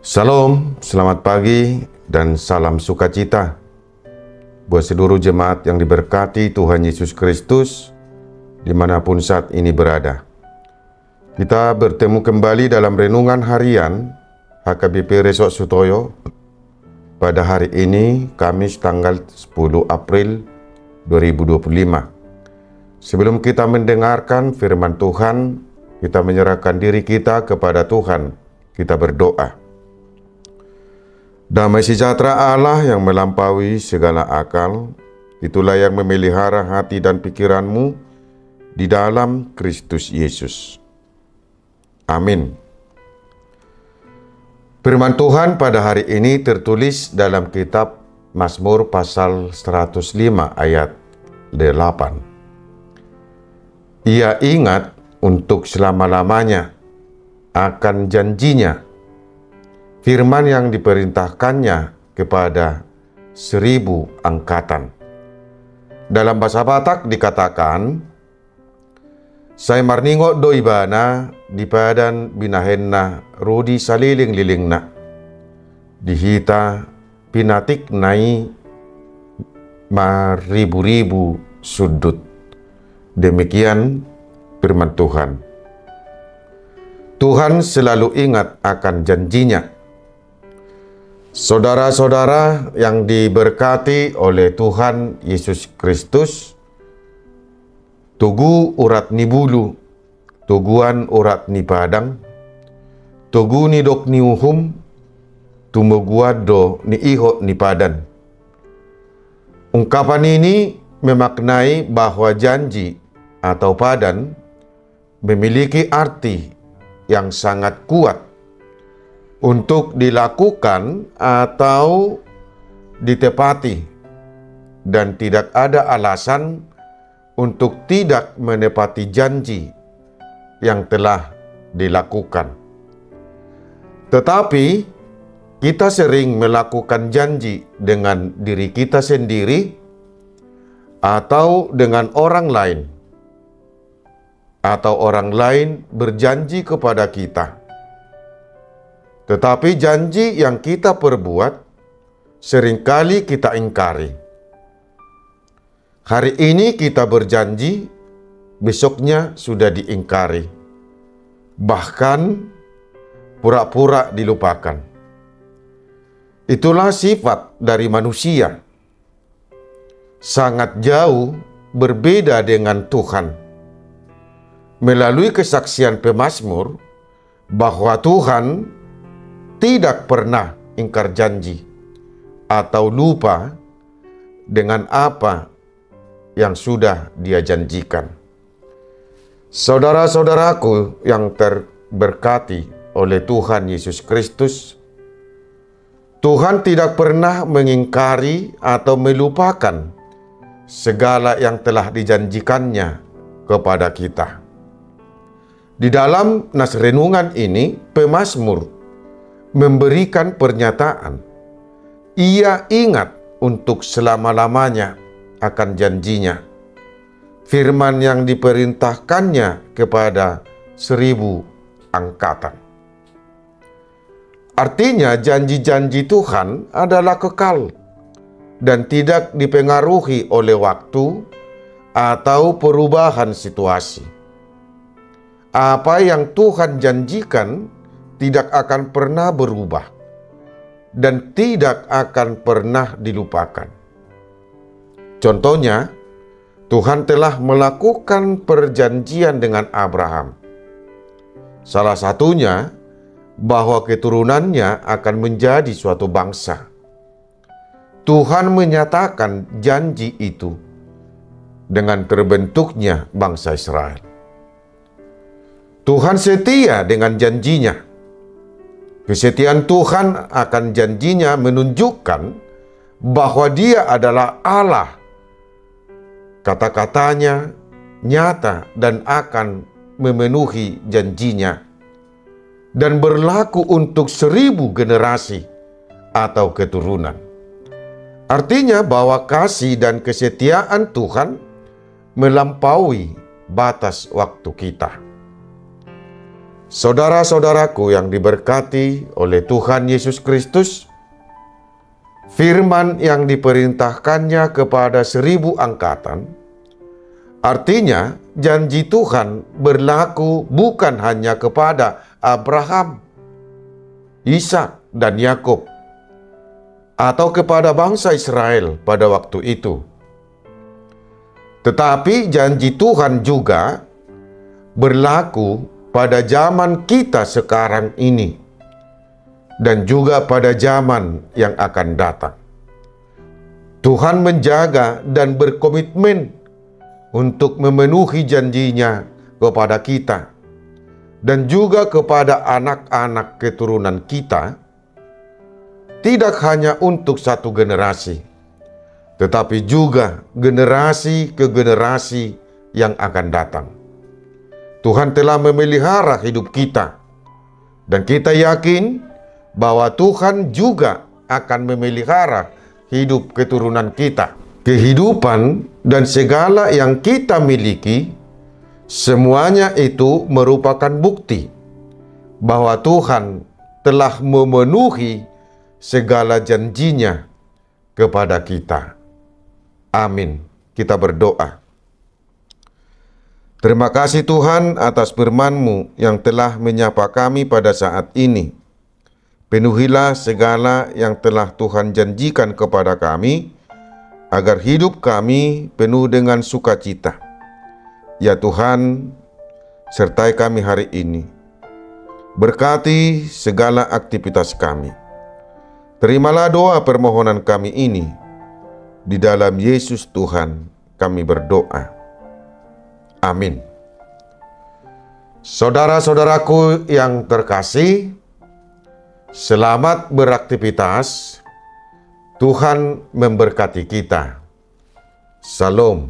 Salam, selamat pagi, dan salam sukacita buat seluruh jemaat yang diberkati Tuhan Yesus Kristus dimanapun saat ini berada. Kita bertemu kembali dalam renungan harian HKBP Resok Sutoyo pada hari ini, Kamis tanggal 10 April 2025. Sebelum kita mendengarkan firman Tuhan, kita menyerahkan diri kita kepada Tuhan. Kita berdoa. Damai sejahtera Allah yang melampaui segala akal, itulah yang memelihara hati dan pikiranmu di dalam Kristus Yesus. Amin. Firman Tuhan pada hari ini tertulis dalam kitab Mazmur pasal 105 ayat 8. Ia ingat untuk selama-lamanya akan janjinya, firman yang diperintahkannya kepada 1000 angkatan. Dalam bahasa Batak dikatakan, Sai marningo do ibana di padan binahenna rudi saliling-lilingna. Dihita pinatik nai maribu-ribu sudut. Demikian firman Tuhan. Tuhan selalu ingat akan janjinya. Saudara-saudara yang diberkati oleh Tuhan Yesus Kristus, tugu urat ni bulu, tuguan urat ni padang, tugu ni dok ni uhum, tumuguado ni iho ni padan. Ungkapan ini memaknai bahwa janji atau padan memiliki arti yang sangat kuat untuk dilakukan atau ditepati, dan tidak ada alasan untuk tidak menepati janji yang telah dilakukan. Tetapi kita sering melakukan janji dengan diri kita sendiri atau dengan orang lain, atau orang lain berjanji kepada kita. Tetapi janji yang kita perbuat seringkali kita ingkari. Hari ini kita berjanji, besoknya sudah diingkari. Bahkan pura-pura dilupakan. Itulah sifat dari manusia. Sangat jauh berbeda dengan Tuhan. Melalui kesaksian pemazmur bahwa Tuhan tidak pernah ingkar janji atau lupa dengan apa yang sudah Dia janjikan. Saudara-saudaraku yang terberkati oleh Tuhan Yesus Kristus, Tuhan tidak pernah mengingkari atau melupakan segala yang telah dijanjikannya kepada kita. Di dalam nas renungan ini, pemazmur memberikan pernyataan. Ia ingat untuk selama-lamanya akan janjinya, firman yang diperintahkannya kepada 1000 angkatan. Artinya janji-janji Tuhan adalah kekal dan tidak dipengaruhi oleh waktu atau perubahan situasi. Apa yang Tuhan janjikan tidak akan pernah berubah dan tidak akan pernah dilupakan. Contohnya, Tuhan telah melakukan perjanjian dengan Abraham. Salah satunya, bahwa keturunannya akan menjadi suatu bangsa. Tuhan menyatakan janji itu dengan terbentuknya bangsa Israel. Tuhan setia dengan janjinya. Kesetiaan Tuhan akan janjinya menunjukkan bahwa Dia adalah Allah. Kata-katanya nyata dan akan memenuhi janjinya, dan berlaku untuk 1000 generasi atau keturunan. Artinya bahwa kasih dan kesetiaan Tuhan melampaui batas waktu kita. Saudara-saudaraku yang diberkati oleh Tuhan Yesus Kristus, firman yang diperintahkannya kepada 1000 angkatan, artinya janji Tuhan berlaku bukan hanya kepada Abraham, Ishak, dan Yakub, atau kepada bangsa Israel pada waktu itu. Tetapi janji Tuhan juga berlaku pada zaman kita sekarang ini, dan juga pada zaman yang akan datang. Tuhan menjaga dan berkomitmen untuk memenuhi janjinya kepada kita, dan juga kepada anak-anak keturunan kita, tidak hanya untuk satu generasi, tetapi juga generasi ke generasi yang akan datang. Tuhan telah memelihara hidup kita, dan kita yakin bahwa Tuhan juga akan memelihara hidup keturunan kita. Kehidupan dan segala yang kita miliki, semuanya itu merupakan bukti bahwa Tuhan telah memenuhi segala janjinya kepada kita. Amin. Kita berdoa. Terima kasih Tuhan atas firman-Mu yang telah menyapa kami pada saat ini. Penuhilah segala yang telah Tuhan janjikan kepada kami, agar hidup kami penuh dengan sukacita. Ya Tuhan, sertai kami hari ini. Berkati segala aktivitas kami. Terimalah doa permohonan kami ini. Di dalam Yesus Tuhan kami berdoa. Amin. Saudara-saudaraku yang terkasih, selamat beraktivitas. Tuhan memberkati kita. Salam.